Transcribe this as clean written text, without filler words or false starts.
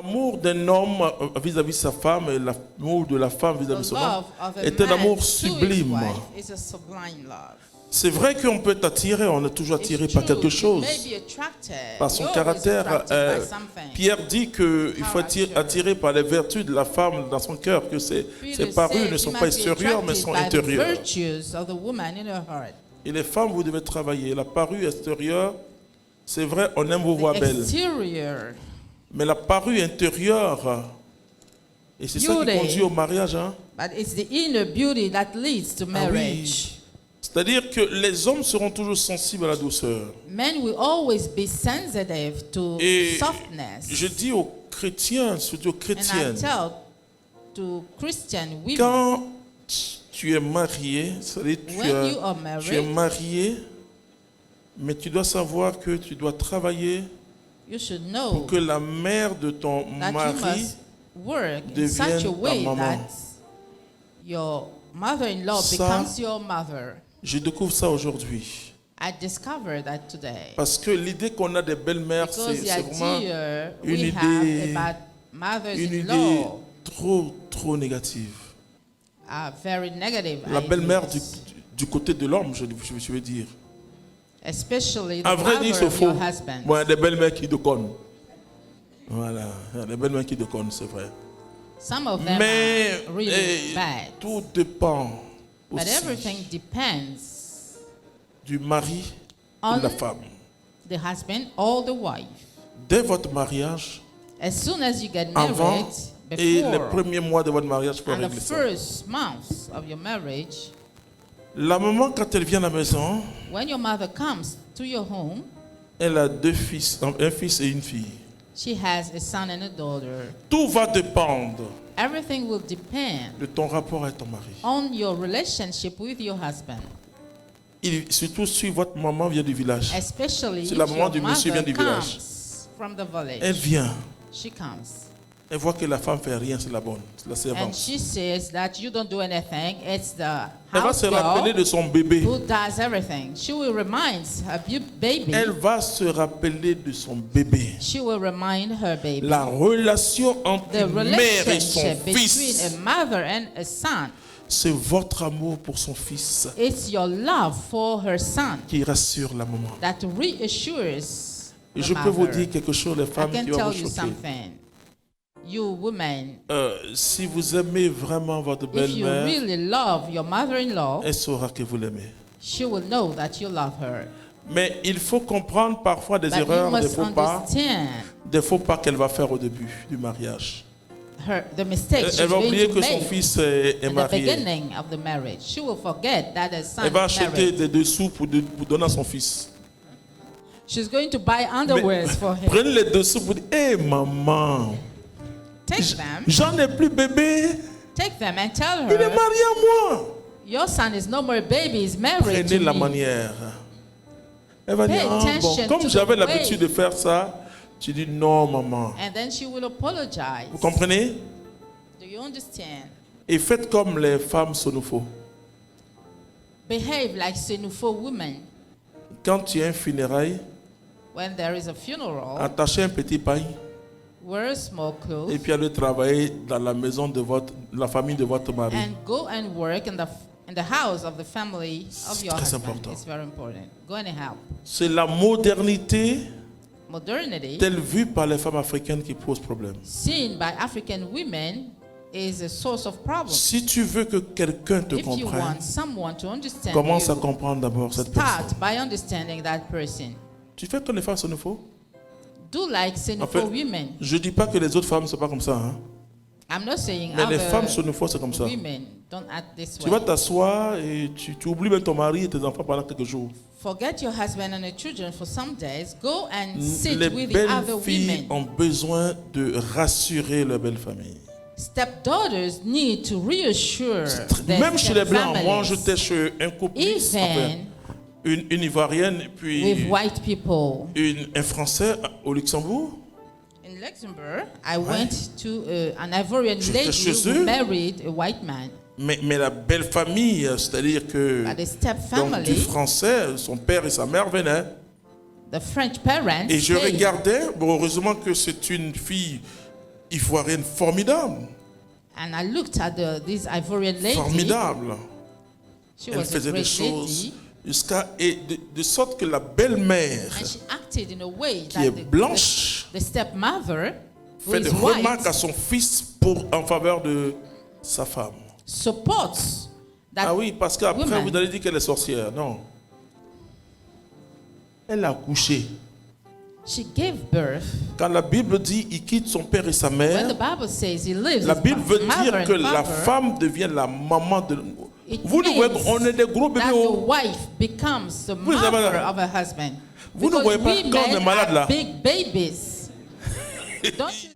L'amour d'un homme vis-à-vis de sa femme et l'amour de la femme vis-à-vis de son homme est un amour sublime. C'est vrai qu'on peut être attiré, on est toujours attiré par quelque chose, par son caractère. Pierre dit qu'il faut être attiré par les vertus de la femme dans son cœur, que ses parures ne sont pas extérieures, mais sont intérieures. Et les femmes, vous devez travailler. La parure extérieure, c'est vrai, on aime vous voir belle. Mais la parure intérieure, et c'est ça qui conduit au mariage. Hein? But it's the inner beauty that leads to marriage. Oui. C'est-à-dire que les hommes seront toujours sensibles à la douceur. Men will always be sensitive to softness. Je dis aux chrétiens, surtout aux chrétiennes, And I tell to Christian women, quand tu es marié, c'est-à-dire tu es marié, mais tu dois savoir que tu dois travailler pour que la mère de ton mari devienne ta maman. Your mother-in-law becomes your mother. Je découvre ça aujourd'hui. I discovered that today. Parce que l'idée qu'on a des belles-mères, c'est vraiment une idée trop négative. Very negative. La belle-mère du côté de l'homme, je veux dire. Especially the à vrai dire, c'est faux. Bon, il y a des belles-mères qui déconnent. Voilà, il y a des belles-mères qui déconnent, c'est vrai. Some of them mais are really bad. Tout dépend But aussi everything depends du mari et de la femme. The husband or the wife. Dès votre mariage, as soon as you get avant married, et les premiers mois de votre mariage pour régler ça. First months of your marriage, la maman, quand elle vient à la maison, when your mother comes to your home, elle a deux fils, un fils et une fille. She has a son and a daughter. Tout va dépendre. Everything will depend de ton rapport avec ton mari. On your relationship with your husband. Surtout si votre maman vient du village. Especially si la maman du monsieur vient du village. From the village. Elle vient. She comes. Elle voit que la femme fait rien, c'est la bonne, c'est la servante. And she says that you don't do anything. It's the elle va se rappeler de son bébé. Who does everything. She will remind her baby. Elle va se rappeler de son bébé. She will remind her baby. La relation entre une mère et son fils. Between a mother and a son. C'est votre amour pour son fils. It's your love for her son. Qui rassure la maman. That reassures et je peux vous dire quelque chose, les femmes, qui va vous choquer. Something. You women, si vous aimez vraiment votre belle-mère, really love your mother-in-law, elle saura que vous l'aimez. She will know that you love her. Mais il faut comprendre parfois des erreurs, des faux pas qu'elle va faire au début du mariage. Elle va oublier que son fils est marié. Elle va acheter des dessous pour donner à son fils. She's going to buy underwears for him. Prenez les dessous pour dire, hé maman. Take them. J'en ai plus bébé. Take them and tell her. Il est marié à moi. Your son is no more a baby, he's married to me. Prenez la manière. Elle va dire, bon, comme j'avais l'habitude de faire ça, tu dis non, maman. And then she will apologize. Vous comprenez? Do you understand? Et faites comme les femmes Sonofo. Behave like Sonofo women. Quand tu as un funérail, when there is a funeral, attachez un petit paille. Wear small clothes, et puis allez travailler dans la maison de la famille de votre mari. And go and work in the house of the family of your husband. Important. It's very important. Go and help. C'est la modernité Modernity, telle vue par les femmes africaines qui pose problème. Seen by African women is a source of problem. Si tu veux que quelqu'un te comprenne, commence à comprendre d'abord cette personne. Start by understanding that person. Tu fais comme les femmes Sonofo? Do like Sonofo women. Je dis pas que les autres femmes ne sont pas comme ça. Hein? I'm not saying mais les femmes Sonofo, c'est comme ça. Women don't act this way. Tu vas t'asseoir et tu oublies même ton mari et tes enfants pendant quelques jours. Forget your husband and your children for some days. Go and sit with the other women. Les belles filles ont besoin de rassurer leur belle famille. Stepdaughters need to reassure même chez les blancs, moi j'étais chez un couple, une Ivoirienne puis with white people. Un Français au Luxembourg. In Luxembourg, I went to an Ivorian lady who married a white man. Mais la belle famille, c'est-à-dire que donc, du français, son père et sa mère venaient. The French parents. Et je regardais, bon, heureusement que c'est une fille Ivoirienne formidable. And I looked at this Ivorian lady. Formidable. Elle faisait des choses de sorte que la belle-mère qui est blanche the stepmother fait des remarques à son fils en faveur de sa femme. Supports that ah oui, parce qu'après vous allez dire qu'elle est sorcière. Non. Elle a accouché. She gave birth. Quand la Bible dit il quitte son père et sa mère, when the Bible says he lives la Bible veut dire que la femme devient la maman de. Vous ne voyez pas, on est des gros bébés. The wife becomes the mother of her husband. Vous ne voyez pas quand on est malade là. Big babies. Don't you